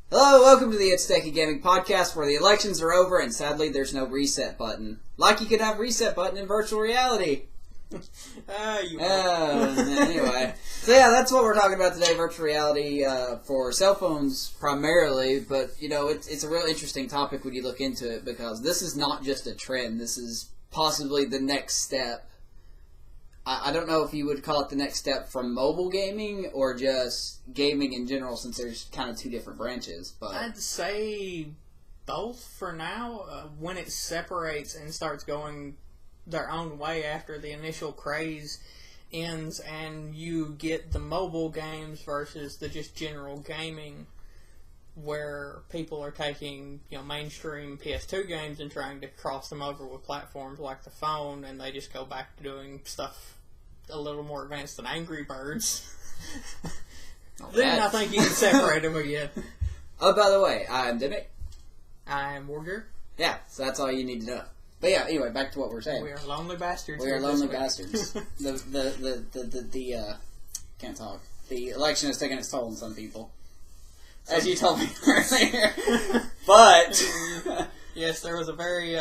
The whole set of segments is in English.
Hello, welcome to the ItZ Gaming Podcast, where the elections are over and sadly there's no reset button. Like you could have a reset button in virtual reality. Anyway. So yeah, that's what we're talking about today, virtual reality for cell phones primarily, but you know, it's a real interesting topic when you look into it, because this is not just a trend, this is possibly the next step. I don't know if you would call it the next step from mobile gaming or just gaming in general, since there's kind of two different branches. But I'd say both for now. When it separates and starts going their own way after the initial craze ends, and you get the mobile games versus the just general gaming, where people are taking mainstream PS2 games and trying to cross them over with platforms like the phone, and they just go back to doing stuff a little more advanced than Angry Birds. Then I think you can separate them again. Oh, by the way, I'm Demi. I'm WarGear. Yeah, so that's all you need to know. But yeah, anyway, back to what we're saying. We are lonely bastards. We are lonely bastards. Can't talk. The election has taken its toll on some people, as you told me earlier. But yes, there was a very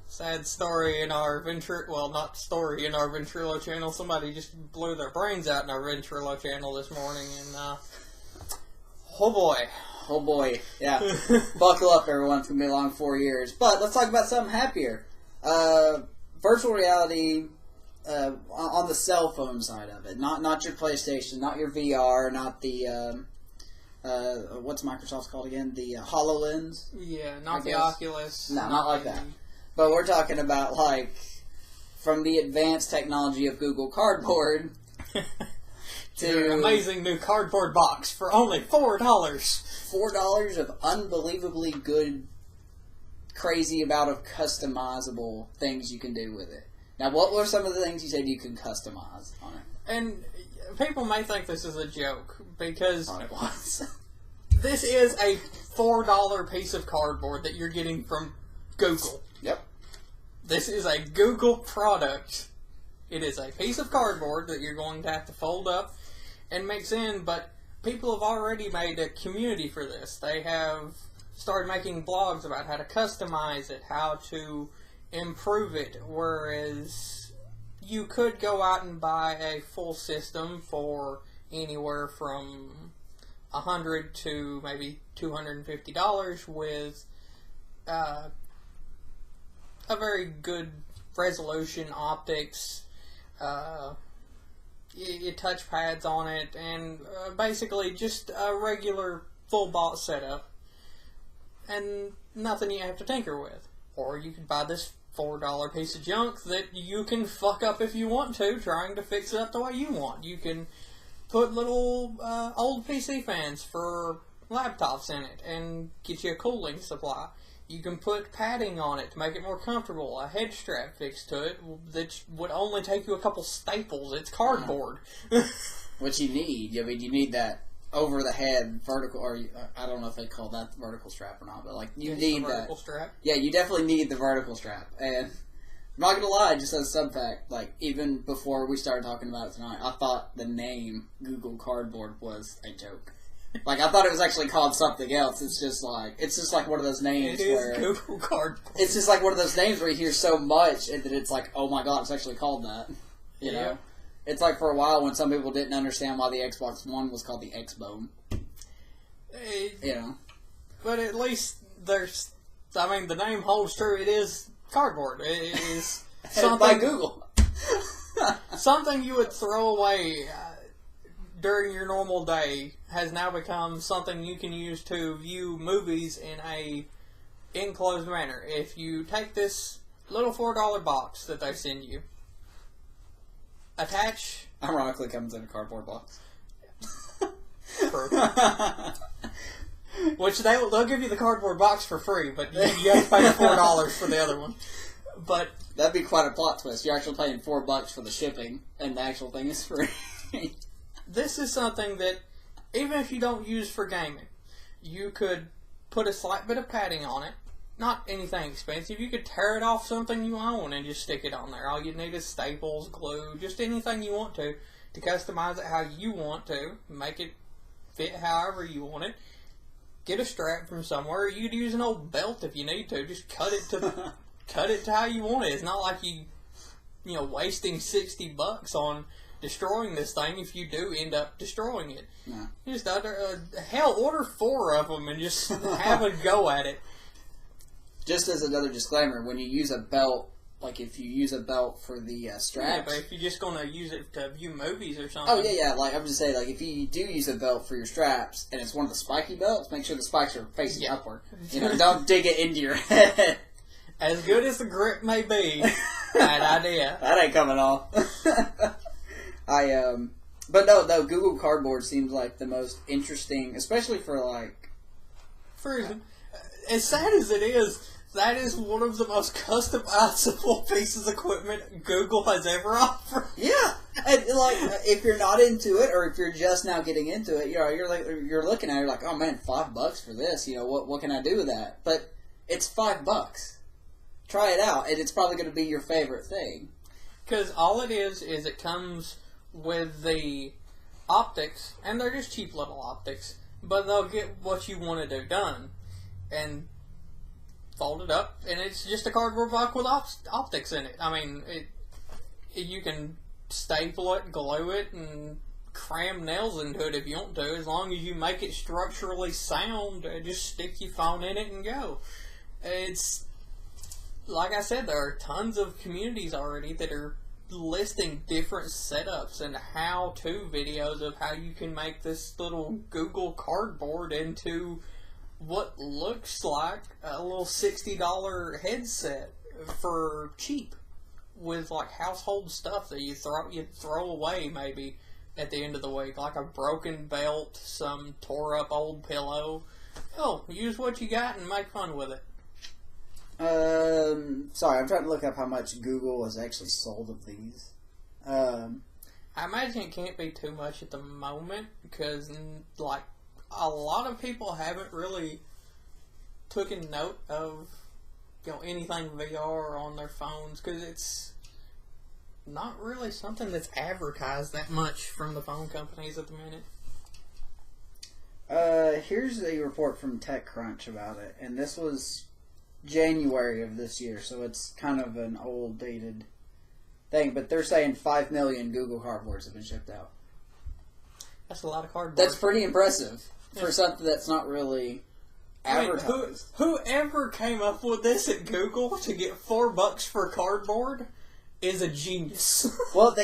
sad story in our in our Ventrilo channel. Somebody just blew their brains out in our Ventrilo channel this morning, and oh boy, yeah. Buckle up, everyone. It's gonna be a long 4 years. But let's talk about something happier. Virtual reality on the cell phone side of it, not your PlayStation, not your VR, not the what's Microsoft's called again? The HoloLens. Yeah, not the Oculus. No, not like that. But we're talking about, like, from the advanced technology of Google Cardboard to an amazing new cardboard box for only $4. $4 of unbelievably good, crazy amount of customizable things you can do with it. Now, what were some of the things you said you can customize on it? And people may think this is a joke, because it was. This is a $4 piece of cardboard that you're getting from Google. Yep. This is a Google product. It is a piece of cardboard that you're going to have to fold up and mix in, but people have already made a community for this. They have started making blogs about how to customize it, how to improve it, whereas you could go out and buy a full system for anywhere from $100 to maybe $250 with a very good resolution, optics, your touch pads on it, and basically just a regular full box setup, and nothing you have to tinker with. Or you could buy this $4 piece of junk that you can fuck up if you want to, trying to fix it up the way you want. You can put little old PC fans for laptops in it and get you a cooling supply. You can put padding on it to make it more comfortable, a head strap fixed to it that would only take you a couple staples. It's cardboard. What you need, I mean, you need that over-the-head vertical, or I don't know if they call that the vertical strap or not, but like you need the vertical strap. Yeah, you definitely need the vertical strap. And I'm not gonna lie, just as a sub fact, like even before we started talking about it tonight, I thought the name Google Cardboard was a joke. Like, I thought it was actually called something else. It's just like one of those names where Google Cardboard. It's just like one of those names where you hear so much and that it's like, oh my god, it's actually called that. You know? It's like for a while when some people didn't understand why the Xbox One was called the X-Bone. You know? But at least there's, I mean, the name holds true. It is cardboard. It is something by Google. Something you would throw away during your normal day has now become something you can use to view movies in a enclosed manner. If you take this little $4 box that they send you, attach... Ironically comes in a cardboard box. True. Which they'll give you the cardboard box for free, but you have to pay $4 for the other one. But that'd be quite a plot twist. You're actually paying $4 for the shipping, and the actual thing is free. This is something that, even if you don't use for gaming, you could put a slight bit of padding on it. Not anything expensive. You could tear it off something you own and just stick it on there. All you need is staples, glue, just anything you want to customize it how you want to, make it fit however you want it. get a strap from somewhere. You could use an old belt if you need to. Just cut it to how you want it. It's not like you wasting $60 on destroying this thing if you do end up destroying it. No. Just order 4 of them and just have a go at it. Just as another disclaimer, when you use a belt, like if you use a belt for the straps... Yeah, but if you're just going to use it to view movies or something... Oh, yeah, like I'm just saying, like if you do use a belt for your straps, and it's one of the spiky belts, make sure the spikes are facing upward. Don't dig it into your head. As good as the grip may be, bad idea. That ain't coming off. But no, Google Cardboard seems like the most interesting, especially for like... As sad as it is, that is one of the most customizable pieces of equipment Google has ever offered. Yeah, and like if you're not into it, or if you're just now getting into it, you're looking at it like, oh man, $5 for this. What can I do with that? But it's $5. Try it out, and it's probably going to be your favorite thing. Because all it is it comes with the optics, and they're just cheap little optics, but they'll get what you want to do done, and fold it up, and it's just a cardboard box with optics in it. I mean, you can staple it, glue it, and cram nails into it if you want to, as long as you make it structurally sound. Just stick your phone in it and go. It's, like I said, there are tons of communities already that are listing different setups and how-to videos of how you can make this little Google Cardboard into what looks like a little $60 headset for cheap, with like household stuff that you throw away maybe at the end of the week, like a broken belt, some tore up old pillow. Use what you got and make fun with it. Sorry, I'm trying to look up how much Google has actually sold of these. I imagine it can't be too much at the moment, because like a lot of people haven't really taken note of anything VR on their phones, because it's not really something that's advertised that much from the phone companies at the minute. Here's a report from TechCrunch about it, and this was January of this year, so it's kind of an old dated thing, but they're saying 5 million Google Cardboards have been shipped out. That's a lot of cardboard. That's pretty impressive for something that's not really advertised. Whoever came up with this at Google to get $4 for cardboard is a genius. Well,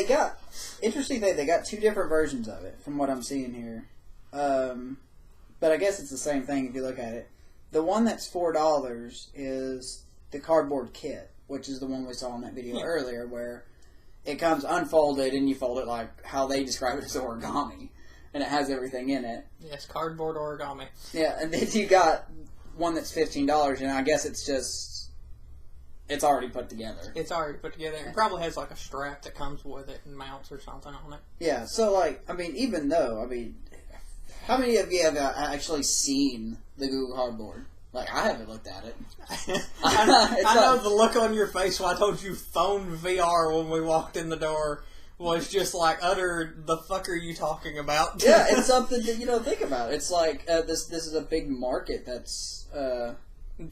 interesting thing, they got 2 different versions of it from what I'm seeing here. But I guess it's the same thing if you look at it. The one that's $4 is the cardboard kit, which is the one we saw in that video earlier, where it comes unfolded and you fold it like how they describe it as origami, and it has everything in it. Yes, cardboard origami. Yeah, and then you got one that's $15, and I guess it's already put together. It's already put together. It probably has like a strap that comes with it and mounts or something on it. Yeah, so even though, how many of you have actually seen the Google Cardboard? Like, I haven't looked at it. I know the look on your face when I told you phone VR when we walked in the door was just like, the fuck are you talking about? Yeah, it's something that you don't think about. It's like, this is a big market that's...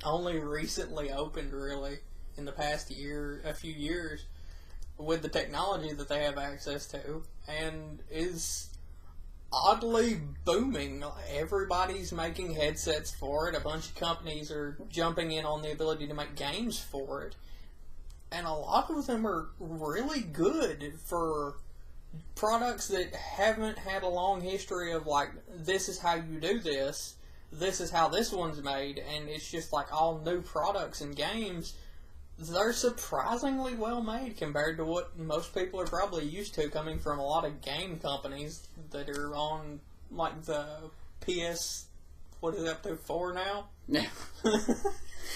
only recently opened, really, in the past a few years, with the technology that they have access to, and is oddly booming. Everybody's making headsets for it. A bunch of companies are jumping in on the ability to make games for it. And a lot of them are really good for products that haven't had a long history of like, this is how you do this, this is how this one's made, and it's just like all new products and games. They're surprisingly well made compared to what most people are probably used to, coming from a lot of game companies that are on like the PS, what is it up to, 4 now? Yeah.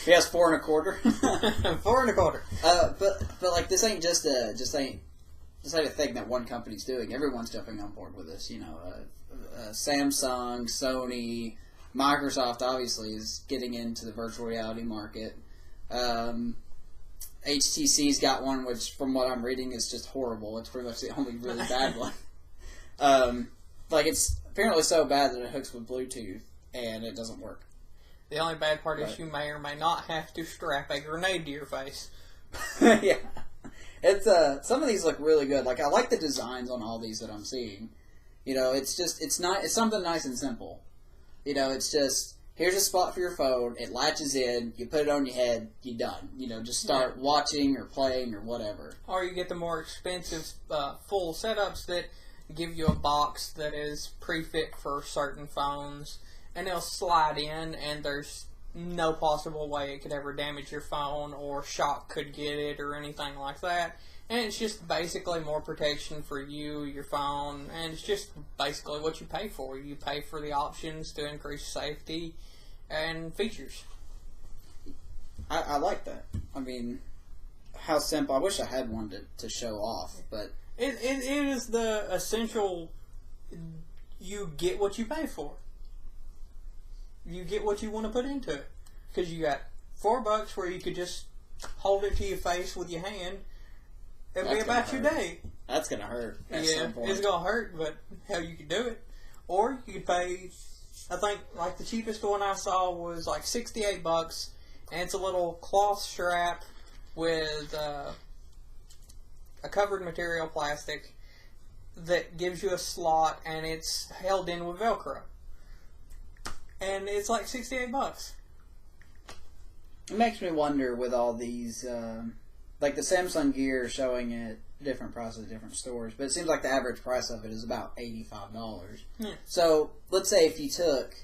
Yes, 4 1/4. 4 1/4. But like, this ain't just a thing that one company's doing. Everyone's jumping on board with this. Samsung, Sony, Microsoft obviously is getting into the virtual reality market. HTC's got one, which from what I'm reading is just horrible. It's pretty much the only really bad one. It's apparently so bad that it hooks with Bluetooth and it doesn't work. The only bad part is you may or may not have to strap a grenade to your face. Yeah. It's some of these look really good. Like, I like the designs on all these that I'm seeing. You know, it's something nice and simple. You know, it's just, here's a spot for your phone, it latches in, you put it on your head, you're done. You know, just start watching or playing or whatever. Or you get the more expensive full setups that give you a box that is pre-fit for certain phones, and it'll slide in, and there's no possible way it could ever damage your phone, or shock could get it, or anything like that. And it's just basically more protection for you, your phone, and it's just basically what you pay for. You pay for the options to increase safety and features. I like that. I mean, how simple. I wish I had one to show off, but... It is the essential, you get what you pay for. You get what you want to put into it. Because you got $4 where you could just hold it to your face with your hand and be about your day. That's going to hurt at some point. It's going to hurt, but hell, you could do it. Or you could pay, I think, like the cheapest one I saw was like $68, and it's a little cloth strap with a covered material plastic that gives you a slot, and it's held in with Velcro. And it's like $68. It makes me wonder with all these, like the Samsung Gear showing at different prices at different stores, but it seems like the average price of it is about $85. Yeah. So let's say if you took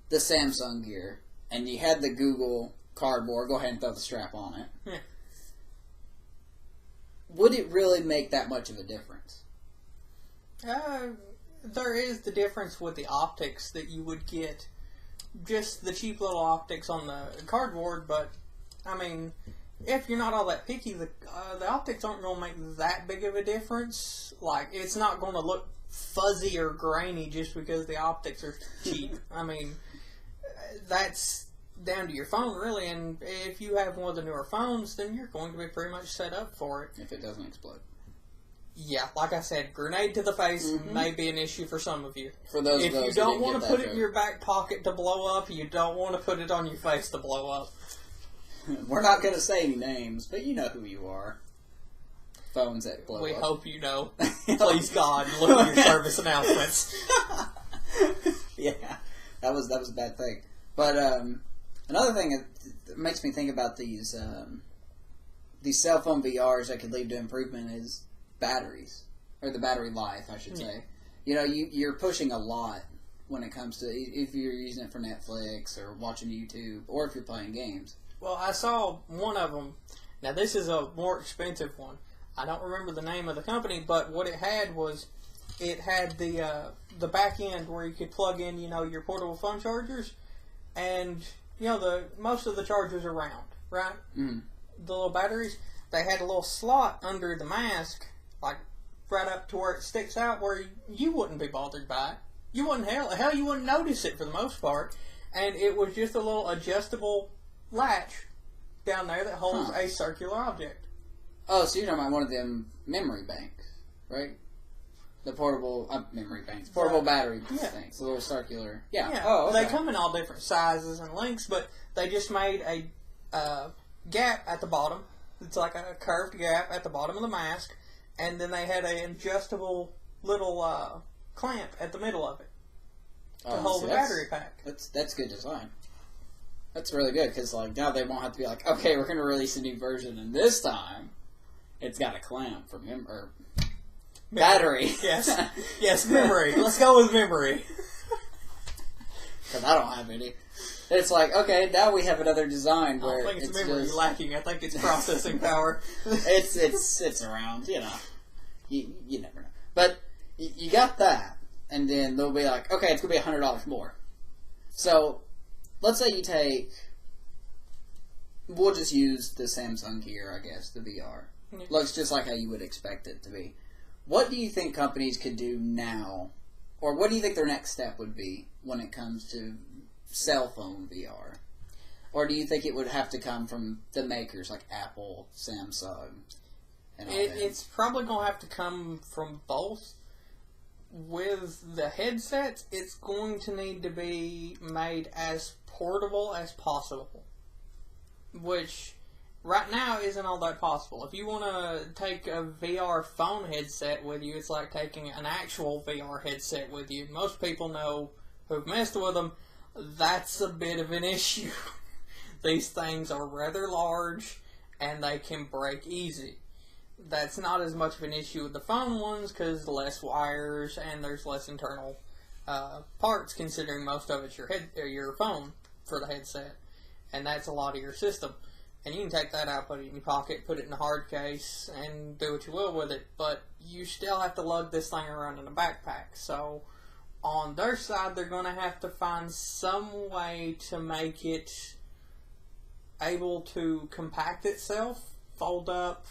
the Samsung Gear and you had the Google cardboard, go ahead and throw the strap on it. Yeah. Would it really make that much of a difference? There is the difference with the optics that you would get. Just the cheap little optics on the cardboard, but I mean, if you're not all that picky, the optics aren't going to make that big of a difference. Like, it's not going to look fuzzy or grainy just because the optics are cheap. I mean, that's down to your phone, really, and if you have one of the newer phones, then you're going to be pretty much set up for it. If it doesn't explode. Yeah, like I said, grenade to the face may be an issue for some of you. For those if of you those don't want to put it joke. in your back pocket to blow up, you don't want to put it on your face to blow up. We're not going to say any names, but you know who you are. Phones that blow We up. hope you know. Please God, look at your service announcements. Yeah, that was a bad thing. But another thing that makes me think about these cell phone VRs that could lead to improvement is batteries, or the battery life, I should say. You know, you're pushing a lot when it comes to if you're using it for Netflix or watching YouTube, or if you're playing games. Well, I saw one of them. Now, this is a more expensive one. I don't remember the name of the company, but what it had was it had the back end where you could plug in, you know, your portable phone chargers, and you know most of the chargers are round, right? Mm. The little batteries. They had a little slot under the mask, like right up to where it sticks out, where you wouldn't be bothered by it. You wouldn't hell you wouldn't notice it for the most part, and it was just a little adjustable latch down there that holds a circular object. Oh, so you're talking about one of them memory banks, right? The portable memory banks, portable battery things, the little circular. Yeah. Oh, okay. They come in all different sizes and lengths, but they just made a gap at the bottom. It's like a curved gap at the bottom of the mask, and then they had an adjustable little clamp at the middle of it to hold the battery pack. That's good design. That's really good, because like now they won't have to be like, okay, we're going to release a new version, and this time it's got a clamp for battery. Yes, memory. Let's go with memory. Because I don't have any. It's like, okay, now we have another design where I don't think it's memory lacking. I think it's processing power. it's around, you know. You never know. But you got that, and then they'll be like, okay, it's going to be $100 more. So, let's say you take, we'll just use the Samsung Gear, I guess, the VR. Yeah. Looks just like how you would expect it to be. What do you think companies could do now, or what do you think their next step would be when it comes to cell phone VR? Or do you think it would have to come from the makers like Apple, Samsung, and all that? It's probably going to have to come from both. With the headsets, it's going to need to be made as portable as possible, which right now isn't all that possible. If you want to take a VR phone headset with you, it's like taking an actual VR headset with you. Most people know who've messed with them. That's a bit of an issue. These things are rather large and they can break easy. That's not as much of an issue with the phone ones because less wires and there's less internal parts, considering most of it's your phone for the headset, and that's a lot of your system. And you can take that out, put it in your pocket, put it in a hard case, and do what you will with it. But you still have to lug this thing around in a backpack. So on their side, they're going to have to find some way to make it able to compact itself, fold up,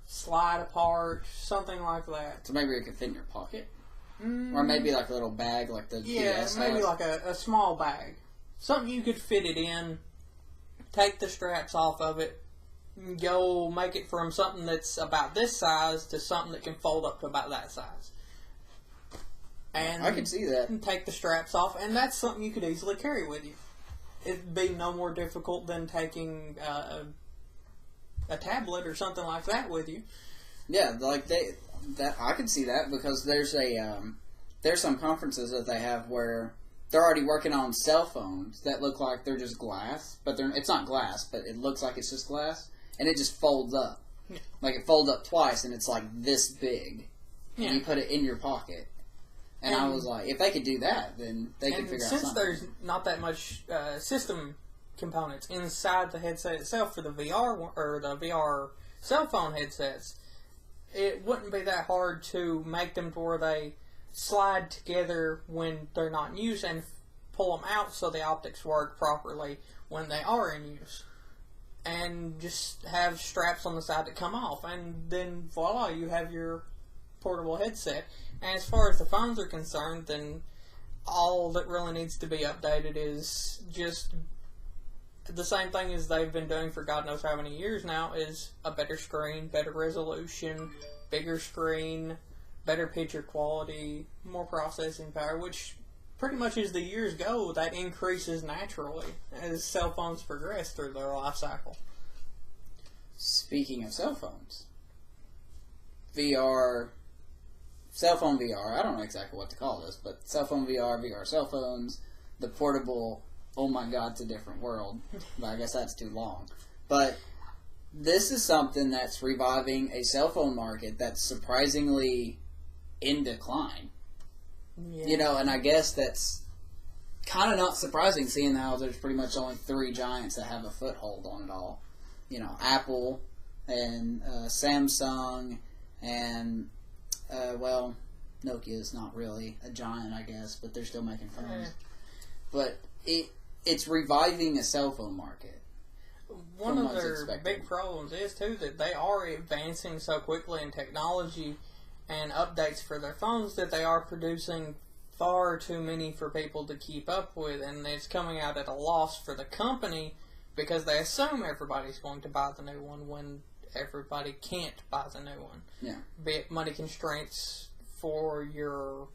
slide apart, something like that. So maybe it could fit in your pocket? Or maybe like a little bag like the DS maybe has. like a small bag. Something you could fit it in, take the straps off of it, go make it from something that's about this size to something that can fold up to about that size. And I can see that. Take the straps off, and that's something you could easily carry with you. It'd be no more difficult than taking a tablet or something like that with you. Yeah, like I can see that because there's some conferences that they have where they're already working on cell phones that look like they're just glass, but it's not glass, but it looks like it's just glass, and it just folds up. Yeah. Like it folds up twice, and it's like this big. Yeah. And you put it in your pocket. And I was like, if they could do that, then they could figure out something. Since there's not that much system components inside the headset itself for the VR or the VR cell phone headsets, it wouldn't be that hard to make them to where they slide together when they're not in use and pull them out so the optics work properly when they are in use. And just have straps on the side that come off, and then voila, you have your portable headset. And as far as the phones are concerned, then all that really needs to be updated is just the same thing as they've been doing for God knows how many years now, is a better screen, better resolution, bigger screen, better picture quality, more processing power, which pretty much as the years go, that increases naturally as cell phones progress through their life cycle. Speaking of cell phones, VR, cell phone VR, I don't know exactly what to call this, but cell phone VR, VR cell phones, the portable, oh my god, it's a different world. But I guess that's too long. But this is something that's reviving a cell phone market that's surprisingly in decline. Yeah. You know, and I guess that's kind of not surprising, seeing how there's pretty much only three giants that have a foothold on it all. You know, Apple and Samsung and, well, Nokia is not really a giant, I guess, but they're still making phones. But it's reviving a cell phone market. One of their big problems is, too, that they are advancing so quickly in technology and updates for their phones that they are producing far too many for people to keep up with, and it's coming out at a loss for the company because they assume everybody's going to buy the new one when everybody can't buy the new one. Yeah. Be it money constraints for your,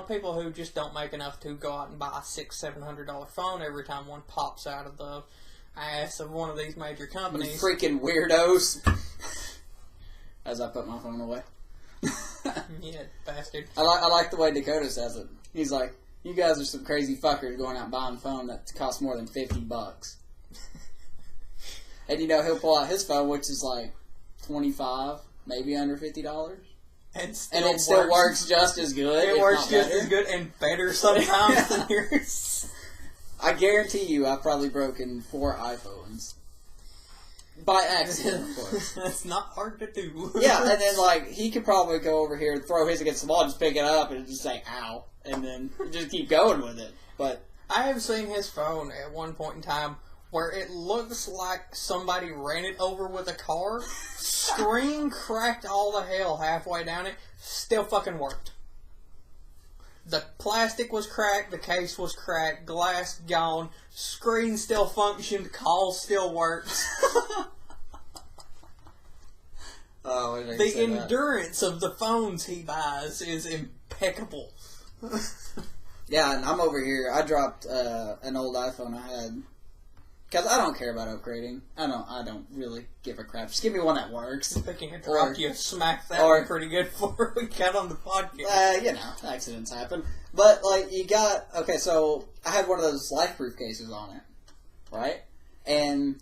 people who just don't make enough to go out and buy a $600-$700 phone every time one pops out of the ass of one of these major companies. You freaking weirdos. As I put my phone away. Yeah, bastard. I like the way Dakota says it. He's like, you guys are some crazy fuckers going out buying a phone that costs more than $50. And he'll pull out his phone, which is like $25, maybe under $50. And it still works just as good. It works just as good and better sometimes than yours. I guarantee you I've probably broken 4 iPhones. By accident, of course. That's not hard to do. Yeah, and then, he could probably go over here and throw his against the wall, just pick it up, and just say, ow, and then just keep going with it. But I have seen his phone at one point in time where it looks like somebody ran it over with a car, screen cracked all the hell halfway down it, still fucking worked. The plastic was cracked, the case was cracked, glass gone, screen still functioned, call still works. Oh, the endurance of the phones he buys is impeccable. Yeah, and I'm over here. I dropped an old iPhone I had because I don't care about upgrading. I don't really give a crap. Just give me one that works. Speaking of drop, you smacked that one pretty good before we got on the podcast. You know, accidents happen. But like, so I had one of those life-proof cases on it, right? And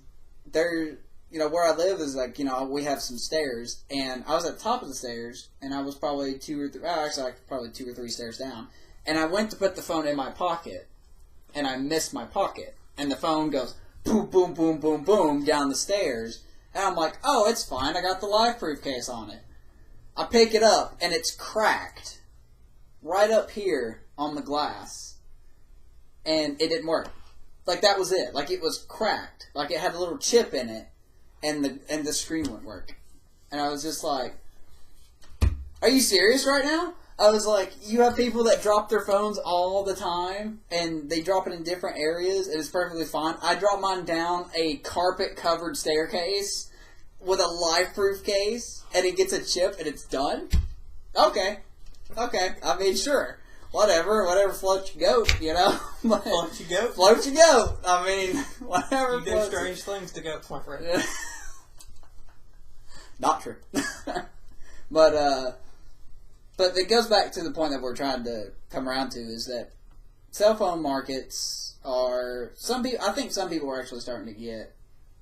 there, where I live is like, we have some stairs, and I was at the top of the stairs, and I was probably two or three stairs down, and I went to put the phone in my pocket, and I missed my pocket, and the phone goes boom, boom, boom, boom, boom down the stairs, and I'm like, oh, it's fine, I got the life-proof case on it. I pick it up, and it's cracked right up here on the glass, and it didn't work. Like, that was it. Like, it was cracked. Like, it had a little chip in it, and the screen wouldn't work. And I was just like, are you serious right now? I was like, you have people that drop their phones all the time, and they drop it in different areas, and it's perfectly fine. I drop mine down a carpet-covered staircase with a life-proof case, and it gets a chip, and it's done? Okay. I mean, sure. Whatever floats your goat, Floats your goat? Floats your goat. I mean, whatever. You do strange things to goats, my friend. Not true. But it goes back to the point that we're trying to come around to, is that cell phone markets are, I think some people are actually starting to get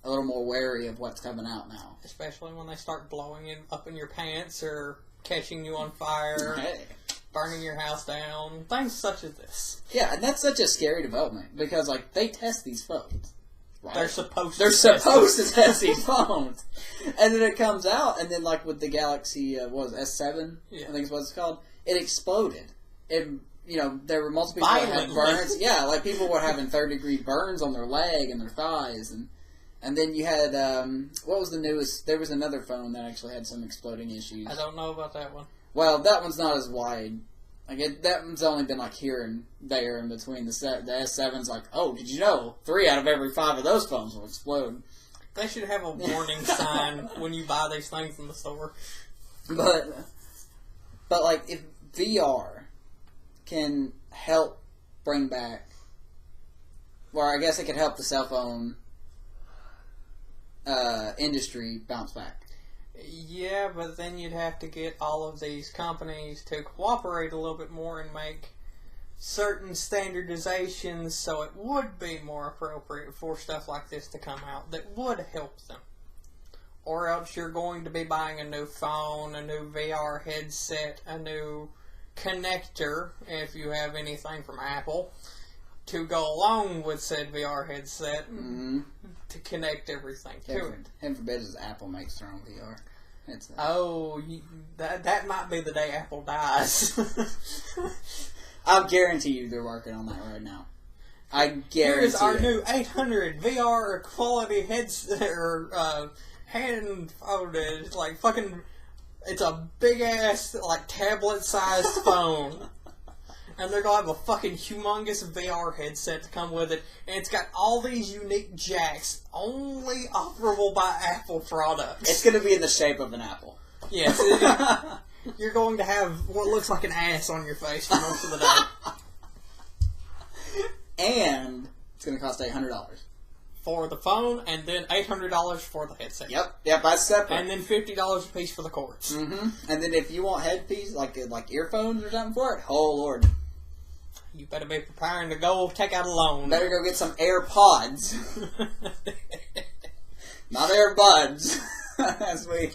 a little more wary of what's coming out now. Especially when they start blowing up in your pants or catching you on fire. Hey. Burning your house down, things such as this. Yeah, and that's such a scary development, because, like, they test these phones. Right? They're supposed to test these phones. And then it comes out, and then, like, with the Galaxy, S7, I think is what it's called, it exploded. There were multiple people that had burns. Yeah, like, people were having third-degree burns on their leg and their thighs, and then you had, what was the newest? There was another phone that actually had some exploding issues. I don't know about that one. Well, that one's not as wide. Like, that one's only been, like, here and there in between. The S7's like, oh, did you know 3 out of every 5 of those phones will explode? They should have a warning sign when you buy these things in the store. But like, if VR can help bring back, well, I guess it could help the cell phone industry bounce back. Yeah, but then you'd have to get all of these companies to cooperate a little bit more and make certain standardizations so it would be more appropriate for stuff like this to come out that would help them. Or else you're going to be buying a new phone, a new VR headset, a new connector, if you have anything from Apple, to go along with said VR headset to connect everything to it. Heaven forbid as Apple makes their own VR. That might be the day Apple dies. I'll guarantee you they're working on that right now. I guarantee Here's our new 800 VR quality headset, or hand folded. It's like fucking, it's a big ass, like, tablet sized phone. And they're going to have a fucking humongous VR headset to come with it. And it's got all these unique jacks only operable by Apple products. It's going to be in the shape of an apple. Yes. You're going to have what looks like an ass on your face for most of the day. And it's going to cost $800. For the phone, and then $800 for the headset. Yep, that's separate. And then $50 a piece for the cords. And then if you want headpiece, like earphones or something for it, oh Lord. You better be preparing to go take out a loan. Better go get some AirPods. Not AirBuds. As we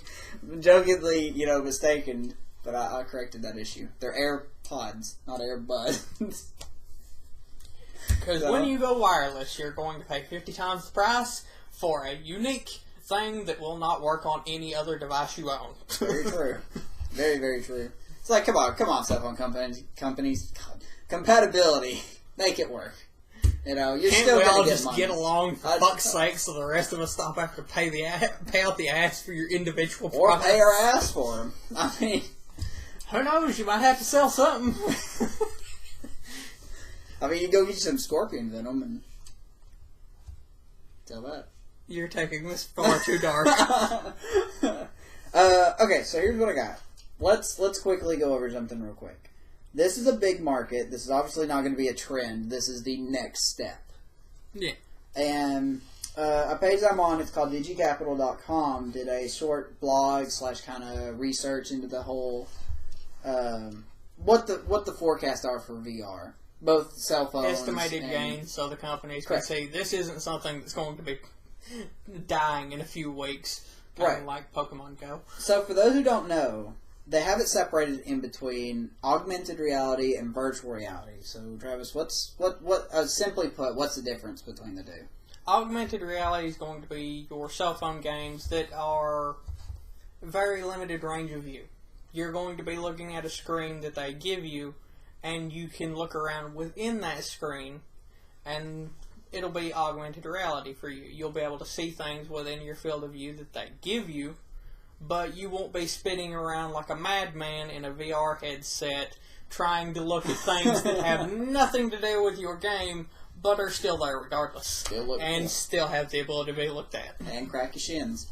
jokingly, mistaken, but I corrected that issue. They're AirPods, not AirBuds. Because when you go wireless, you're going to pay 50 times the price for a unique thing that will not work on any other device you own. Very true. Very, very true. It's like, come on, cell phone companies. God. Compatibility. Make it work. You're still we all going to just get along, for fuck's sake, so the rest of us stop having to pay out the ass for your individual products? Or pay our ass for them. I mean... Who knows? You might have to sell something. I mean, you go get some scorpion venom and sell that. You're taking this far too dark. Okay, so here's what I got. Let's quickly go over something real quick. this is a big market. This is obviously not going to be a trend. This is the next step. Yeah. And a page I'm on, it's called digicapital.com, did a short blog / kind of research into the whole what the forecasts are for VR, both cell phones, estimated gains, so the companies can say this isn't something that's going to be dying in a few weeks, kind of like Pokemon Go. So for those who don't know, they have it separated in between augmented reality and virtual reality. So Travis, what simply put, what's the difference between the two? Augmented reality is going to be your cell phone games that are very limited range of view. You're going to be looking at a screen that they give you, and you can look around within that screen, and it'll be augmented reality for you. You'll be able to see things within your field of view that they give you, but you won't be spinning around like a madman in a VR headset trying to look at things that have nothing to do with your game, but are still there regardless. Still have the ability to be looked at. And crack your shins.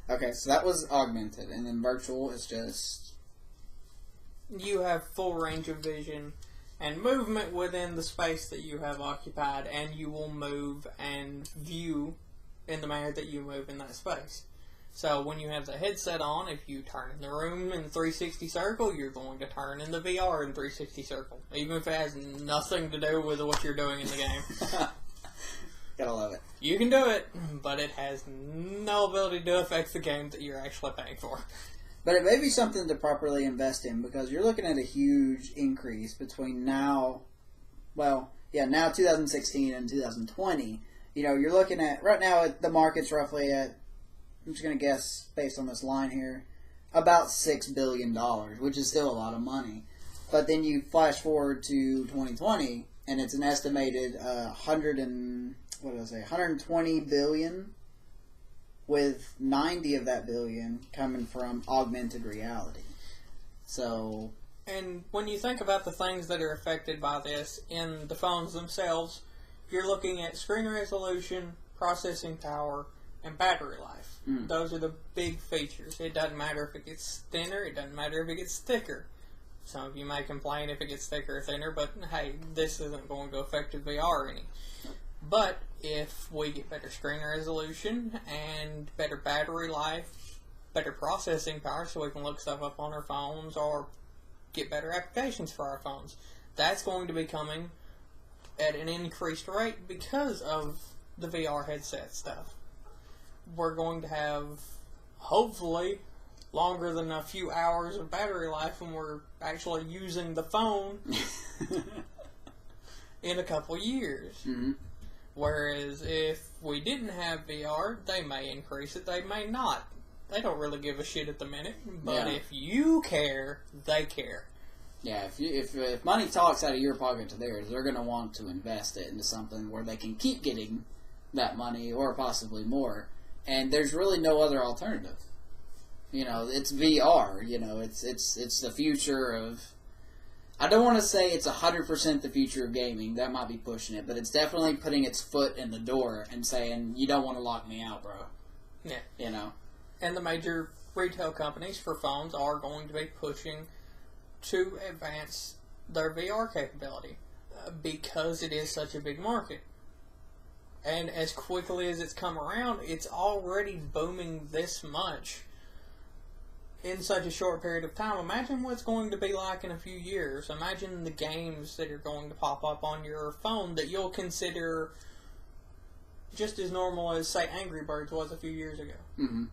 Okay, so that was augmented, and then virtual is just... You have full range of vision and movement within the space that you have occupied, and you will move and view in the manner that you move in that space. So when you have the headset on, if you turn in the room in 360 circle, you're going to turn in the VR in 360 circle, even if it has nothing to do with what you're doing in the game. Gotta love it. You can do it, but it has no ability to affect the game that you're actually paying for. But it may be something to properly invest in, because you're looking at a huge increase between now 2016 and 2020. You know, you're looking at, right now, the market's roughly at, I'm just going to guess based on this line here, about $6 billion, which is still a lot of money. But then you flash forward to 2020, and it's an estimated 120 billion, with 90 of that billion coming from augmented reality. So, and when you think about the things that are affected by this in the phones themselves, you're looking at screen resolution, processing power, and battery life. Those are the big features. It doesn't matter if it gets thinner, it doesn't matter if it gets thicker. Some of you may complain if it gets thicker or thinner, but hey, this isn't going to affect the VR any. But if we get better screen resolution and better battery life, better processing power so we can look stuff up on our phones or get better applications for our phones, that's going to be coming at an increased rate because of the VR headset stuff. We're going to have, hopefully, longer than a few hours of battery life when we're actually using the phone in a couple years. Mm-hmm. Whereas if we didn't have VR, they may increase it, they may not. They don't really give a shit at the minute, but if you care, they care. Yeah, if money talks out of your pocket to theirs, they're going to want to invest it into something where they can keep getting that money or possibly more. And there's really no other alternative. You know, it's VR. You know, it's the future of. I don't want to say it's 100% the future of gaming. That might be pushing it, but it's definitely putting its foot in the door and saying, "You don't want to lock me out, bro." Yeah, you know. And the major retail companies for phones are going to be pushing to advance their VR capability because it is such a big market. And as quickly as it's come around, it's already booming this much in such a short period of time. Imagine what it's going to be like in a few years. Imagine the games that are going to pop up on your phone that you'll consider just as normal as, say, Angry Birds was a few years ago. Mm-hmm.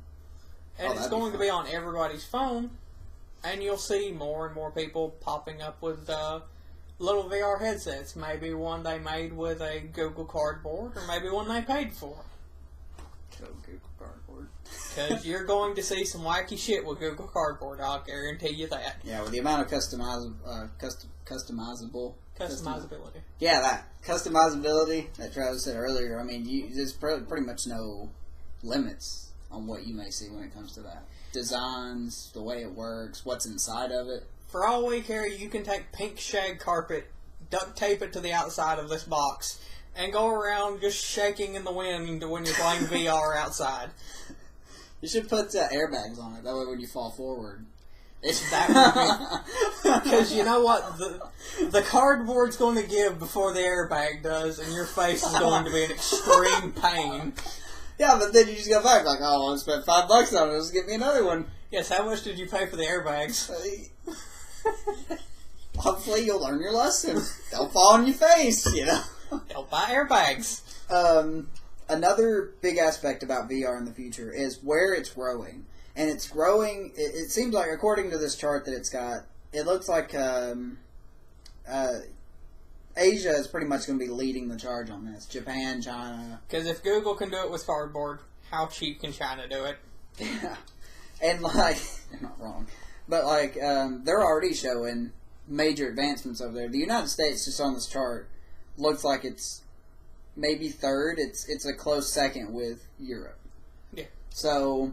And it's going to be on everybody's phone, and you'll see more and more people popping up with little VR headsets. Maybe one they made with a Google Cardboard, or maybe one they paid for. Google Cardboard. Because you're going to see some wacky shit with Google Cardboard, I'll guarantee you that. Yeah, with the amount of customizability. Yeah, that customizability that Travis said earlier. I mean, there's pretty much no limits on what you may see when it comes to that. Designs, the way it works, what's inside of it. For all we care, you can take pink shag carpet, duct tape it to the outside of this box, and go around just shaking in the wind when you're playing VR outside. You should put airbags on it. That way when you fall forward. That would be... Because you know what? The cardboard's going to give before the airbag does, and your face is going to be in extreme pain. Yeah, but then you just go back like, oh, I spent $5 on it. Just give me another one. Yes, how much did you pay for the airbags? Hopefully you'll learn your lesson. Don't fall on your face, you know? Don't buy airbags. Another big aspect about VR in the future is where it's growing. And it's growing, it seems like, according to this chart that it's got, it looks like Asia is pretty much going to be leading the charge on this. Japan, China. Because if Google can do it with cardboard, how cheap can China do it? Yeah. And, like, they're not wrong. But, like, they're already showing major advancements over there. The United States, just on this chart, looks like it's maybe third. It's a close second with Europe. Yeah. So,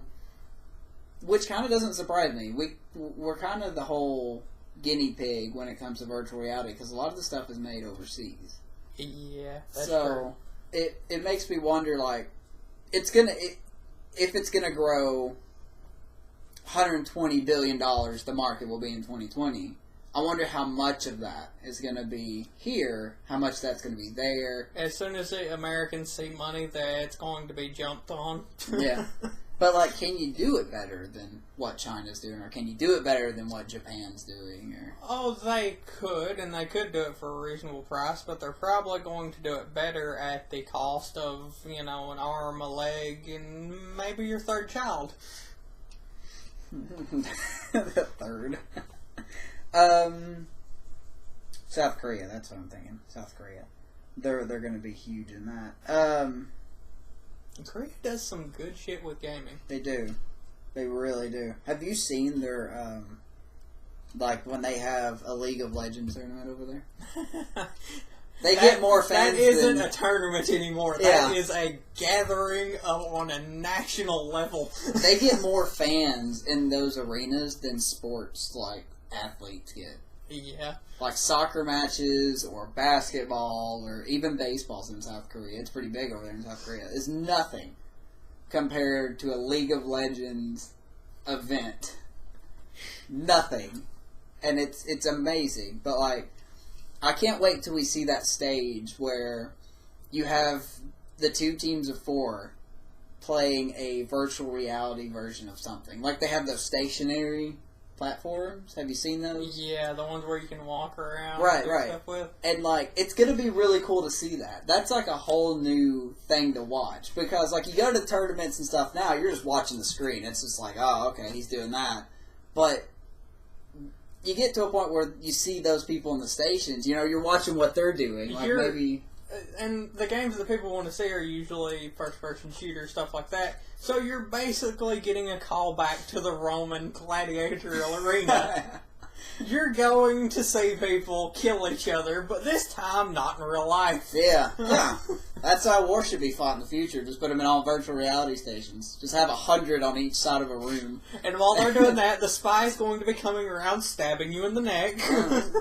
which kind of doesn't surprise me. We're kind of the whole guinea pig when it comes to virtual reality, because a lot of the stuff is made overseas. Yeah, that's so true. It makes me wonder, like, if it's gonna grow $120 billion, the market will be in 2020. I wonder how much of that is going to be here, how much that's going to be there. As soon as the Americans see money, that's going to be jumped on. Yeah. But, like, can you do it better than what China's doing? Or can you do it better than what Japan's doing? Or Oh, they could, and they could do it for a reasonable price, but they're probably going to do it better at the cost of, an arm, a leg, and maybe your third child. The third. South Korea, that's what I'm thinking. South Korea. They're going to be huge in that. Korea does some good shit with gaming. They do. They really do. Have you seen their, like, when they have a League of Legends tournament over there? They get more fans. That isn't a tournament anymore. Yeah. That is a gathering on a national level. They get more fans in those arenas than sports, like, athletes get. Yeah. Like soccer matches or basketball or even baseball's in South Korea. It's pretty big over there in South Korea. It's nothing compared to a League of Legends event. Nothing. And it's amazing. But, like, I can't wait till we see that stage where you have the 2 teams of 4 playing a virtual reality version of something. Like they have those stationary platforms. Have you seen those? Yeah, the ones where you can walk around right. stuff with. And, like, it's going to be really cool to see that. That's, like, a whole new thing to watch. Because, like, you go to tournaments and stuff now, you're just watching the screen. It's just like, oh, okay, he's doing that. But you get to a point where you see those people in the stations, you're watching what they're doing. Like, maybe... And the games that people want to see are usually first-person shooters, stuff like that. So you're basically getting a call back to the Roman gladiatorial arena. You're going to see people kill each other, but this time not in real life. Yeah. That's how war should be fought in the future. Just put them in all virtual reality stations. Just have 100 on each side of a room. And while they're doing that, the spy's going to be coming around stabbing you in the neck.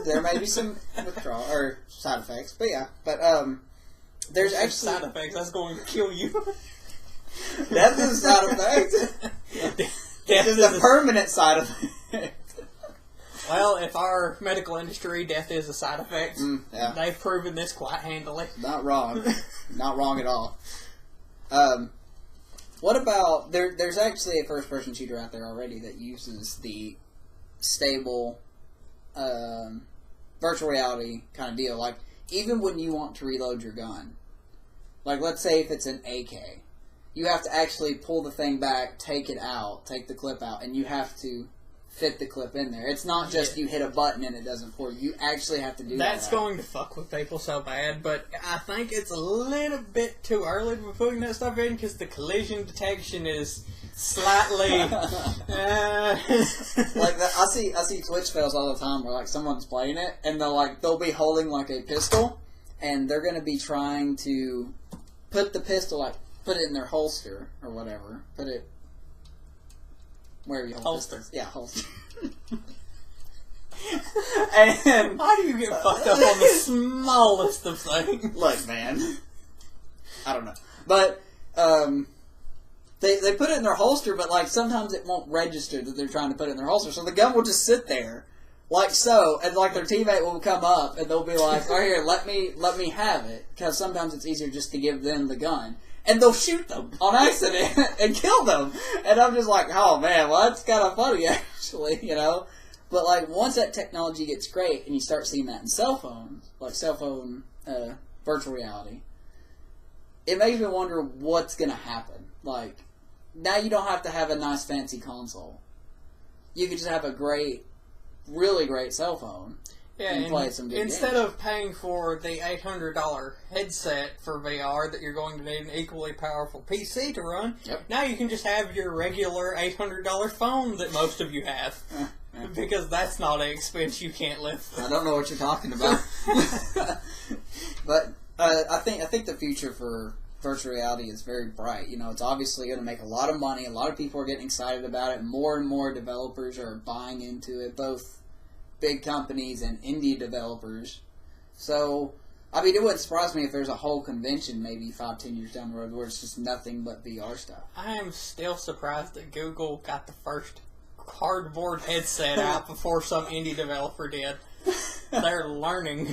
There may be some withdrawal or side effects, but yeah. But there's actually side effects. That's going to kill you. Death is a side effect. Death is a permanent side effect. Well, if our medical industry, death is a side effect. Yeah. They've proven this quite handily. Not wrong. Not wrong at all. What about... There's actually a first-person shooter out there already that uses the stable virtual reality kind of deal. Like, even when you want to reload your gun, like, let's say if it's an AK, you have to actually pull the thing back, take the clip out, and you have to fit the clip in there. It's not just you hit a button and it doesn't pour. You actually have to do that. That's going to fuck with people so bad, but I think it's a little bit too early to be putting that stuff in because the collision detection is slightly... Like I see Twitch fails all the time where, like, someone's playing it and they'll be holding, like, a pistol and they're going to be trying to put the pistol, like, put it in their holster or whatever. Put it wherever you hold holster. Pistols. Yeah, holster. And why do you get fucked up on the smallest of things? Look, man. I don't know. But they put it in their holster, but like sometimes it won't register that they're trying to put it in their holster, so the gun will just sit there, like so, and like their teammate will come up and they'll be like, "Oh, here, let me have it," because sometimes it's easier just to give them the gun, and they'll shoot them on accident and kill them, and I'm just like, "Oh man, well that's kind of funny actually, you know." But like once that technology gets great, and you start seeing that in cell phones, like cell phone virtual reality, it makes me wonder what's going to happen. Like, now you don't have to have a nice fancy console. You can just have a great, really great cell phone and play some good instead games. of paying for the $800 headset for VR that you're going to need an equally powerful PC to run, now you can just have your regular $800 phone that most of you have. Because that's not an expense you can't live with. I don't know what you're talking about. But I think the future for virtual reality is very bright. You know, it's obviously going to make a lot of money. A lot of people are getting excited about it. More and more developers are buying into it, both big companies and indie developers. So, I mean, it wouldn't surprise me if there's a whole convention maybe 5-10 years down the road where it's just nothing but VR stuff. I am still surprised that Google got the first cardboard headset out before some indie developer did. They're learning.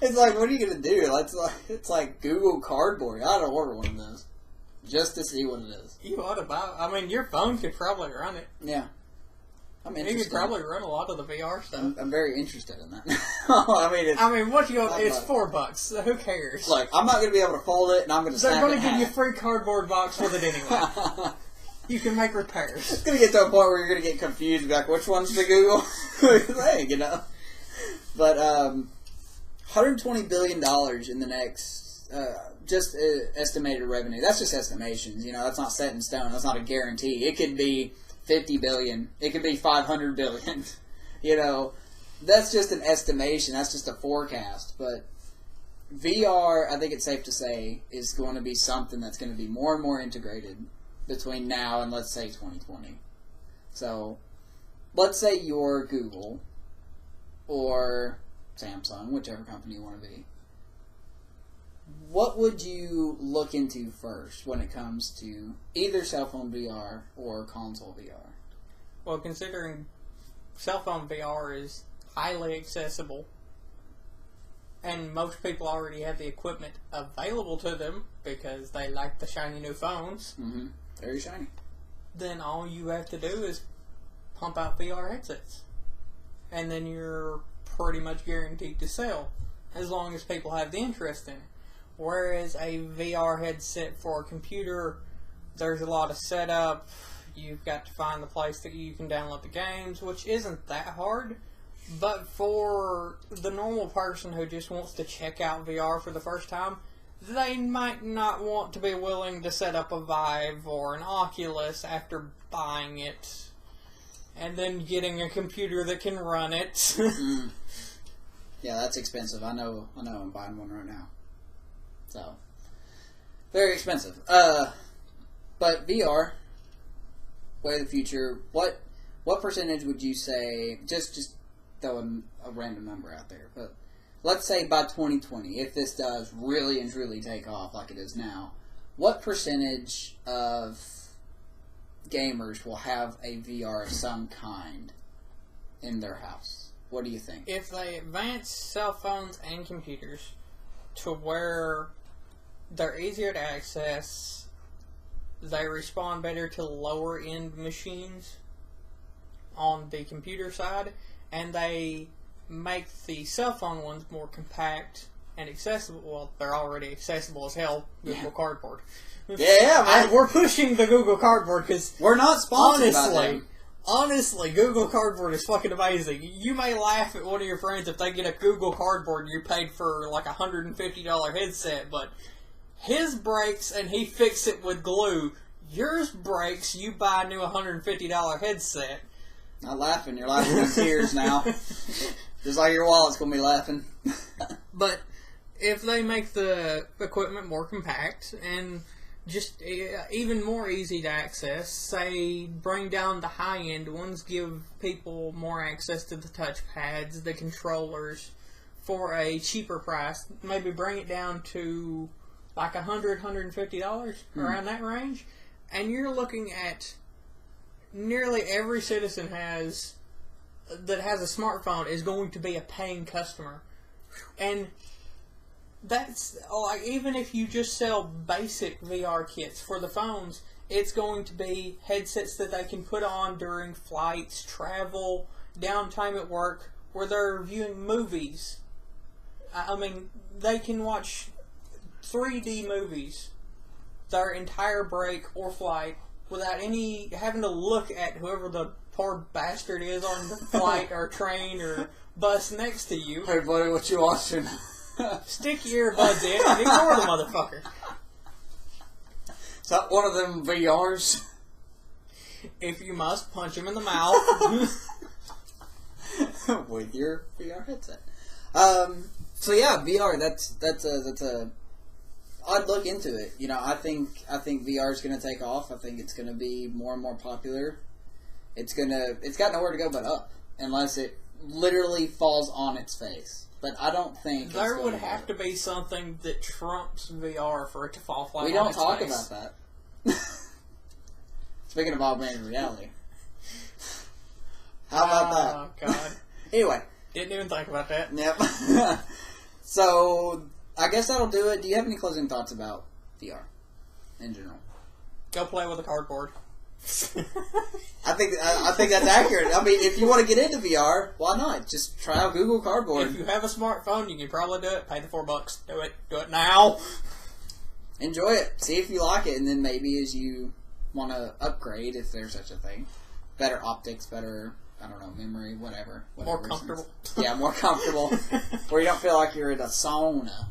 It's like, what are you going to do? It's like Google Cardboard. I ought to order one of those just to see what it is. You ought to buy. I mean, your phone could probably run it. Yeah. I'm interested. You could probably run a lot of the VR stuff. I'm very interested in that. What you? It's $4. So who cares? Look, I'm not going to be able to fold it, and I'm going to. They're going to give you a free cardboard box with it anyway. You can make repairs. It's going to get to a point where you're going to get confused, like which one's the Google thing, you know. But $120 billion in the next, just estimated revenue. That's just estimations, you know. That's not set in stone. That's not a guarantee. It could be 50 billion. It could be 500 billion. You know, that's just an estimation. That's just a forecast. But VR, I think it's safe to say, is going to be something that's going to be more and more integrated between now and, let's say, 2020. So, let's say you're Google or Samsung, whichever company you want to be. What would you look into first when it comes to either cell phone VR or console VR? Well, considering cell phone VR is highly accessible, and most people already have the equipment available to them because they like the shiny new phones. Mm-hmm. Very shiny. Then all you have to do is pump out VR headsets. And then you're pretty much guaranteed to sell, as long as people have the interest in it. Whereas a VR headset for a computer, there's a lot of setup. You've got to find the place that you can download the games, which isn't that hard. But for the normal person who just wants to check out VR for the first time, they might not want to be willing to set up a Vive or an Oculus after buying it and then getting a computer that can run it. Mm. Yeah, that's expensive. I know I'm buying one right now. So, very expensive. But VR, way of the future, what percentage would you say, just throw a random number out there, but let's say by 2020, if this does really and truly take off like it is now, what percentage of gamers will have a VR of some kind in their house? What do you think? If they advance cell phones and computers to where they're easier to access, they respond better to lower end machines on the computer side, and they make the cell phone ones more compact and accessible. Well, they're already accessible as hell. Google Cardboard. Yeah, man. We're pushing the Google Cardboard because we're not sponsored by them. Honestly, Google Cardboard is fucking amazing. You may laugh at one of your friends if they get a Google Cardboard and you paid for like $150 headset, but his breaks and he fixed it with glue. Yours breaks, you buy a new $150 headset. Not laughing, you're laughing in tears now. Just like your wallet's going to be laughing. But if they make the equipment more compact and just even more easy to access, say bring down the high-end ones, give people more access to the touchpads, the controllers, for a cheaper price, maybe bring it down to like $100, around that range. And you're looking at nearly every citizen that has a smartphone is going to be a paying customer. And that's, like, even if you just sell basic VR kits for the phones, it's going to be headsets that they can put on during flights, travel, downtime at work, where they're viewing movies. I mean, they can watch 3D movies their entire break or flight without having to look at whoever the poor bastard is on the flight or train or bus next to you. Hey buddy, what you watching? Stick your earbuds in and ignore the motherfucker. Is that one of them VRs? If you must, punch him in the mouth. With your VR headset. So yeah, VR. That's a. I'd look into it. You know, I think VR is going to take off. I think it's going to be more and more popular. It's got nowhere to go but up, unless it literally falls on its face. But I don't think there would have to be something that trumps VR for it to fall flat. We don't talk about that. Speaking of augmented reality, how about that? Oh God. Anyway, didn't even think about that. Yep. So I guess that'll do it. Do you have any closing thoughts about VR in general? Go play with a cardboard. I think that's accurate. I mean, if you want to get into VR, why not? Just try out Google Cardboard. If you have a smartphone, you can probably do it. Pay the $4. Do it. Do it now. Enjoy it. See if you like it, and then maybe as you want to upgrade, if there's such a thing, better optics, better, I don't know, memory, whatever more comfortable. Yeah, more comfortable, where you don't feel like you're in a sauna.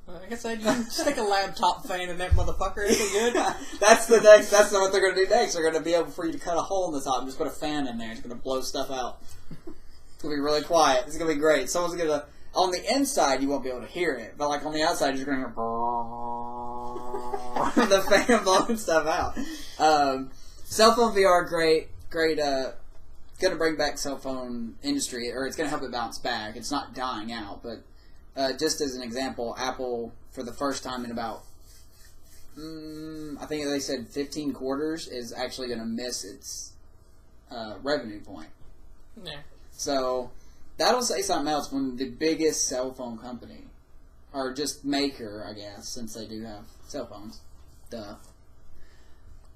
Like I said, you can stick a laptop fan in that motherfucker. It'll be good. That's what they're going to do next. They're going to be able for you to cut a hole in the top and just put a fan in there. It's going to blow stuff out. It's going to be really quiet. It's going to be great. Someone's going to... On the inside, you won't be able to hear it. But like on the outside, you're going to hear... the fan blowing stuff out. Cell phone VR, great. Going to bring back cell phone industry, or it's going to help it bounce back. It's not dying out, but... just as an example, Apple, for the first time in about, I think they said 15 quarters, is actually going to miss its revenue point. Yeah. So, that'll say something else when the biggest cell phone company, or just maker, I guess, since they do have cell phones,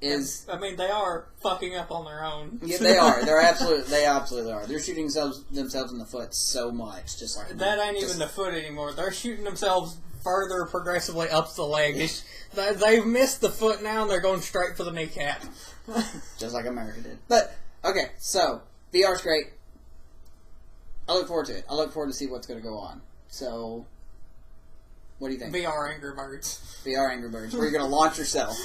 is... I mean, they are fucking up on their own. Yeah, they are. They absolutely are. They're shooting themselves in the foot so much. Just like that ain't even the foot anymore. They're shooting themselves further progressively up the leg. They've missed the foot now, and they're going straight for the kneecap. Just like America did. But, okay, so, VR's great. I look forward to it. I look forward to see what's going to go on. So, what do you think? VR Angry Birds. VR Angry Birds, where you're going to launch yourself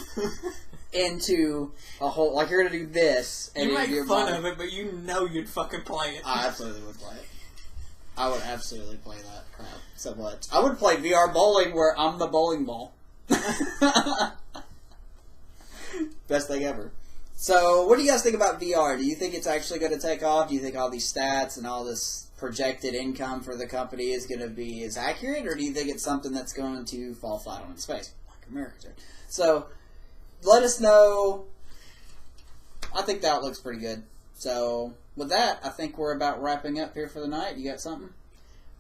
into a whole, like you're going to do this. And you make fun of it, but you know you'd fucking play it. I absolutely would play it. I would absolutely play that crap so much. I would play VR bowling where I'm the bowling ball. Best thing ever. So, what do you guys think about VR? Do you think it's actually going to take off? Do you think all these stats and all this projected income for the company is going to be as accurate? Or do you think it's something that's going to fall flat on its face, like America did? So, let us know. I think that looks pretty good. So, with that, I think we're about wrapping up here for the night. You got something?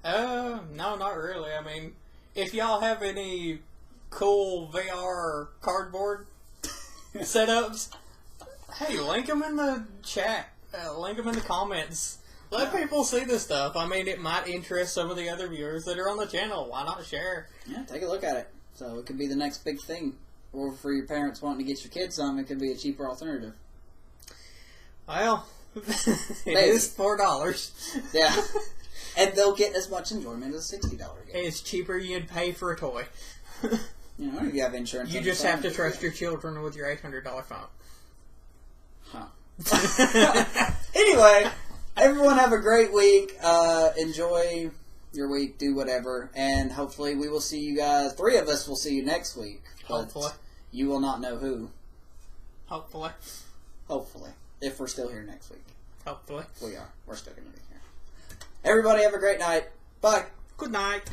No, not really. I mean, if y'all have any cool VR cardboard setups, hey, link them in the chat. Link them in the comments. Let people see this stuff. I mean, it might interest some of the other viewers that are on the channel. Why not share? Yeah, take a look at it. So, it could be the next big thing. Or for your parents wanting to get your kids some, it could be a cheaper alternative. Well, it is $4. Yeah. And they'll get as much enjoyment as a $60 game. It's cheaper you'd pay for a toy. You know, if you have insurance. You just have to trust your children with your $800 phone. Huh. Anyway, everyone have a great week. Enjoy your week. Do whatever. And hopefully we will see you guys. 3 of us will see you next week. Hopefully. You will not know who. Hopefully. Hopefully. If we're still here next week. Hopefully. We are. We're still going to be here. Everybody have a great night. Bye. Good night.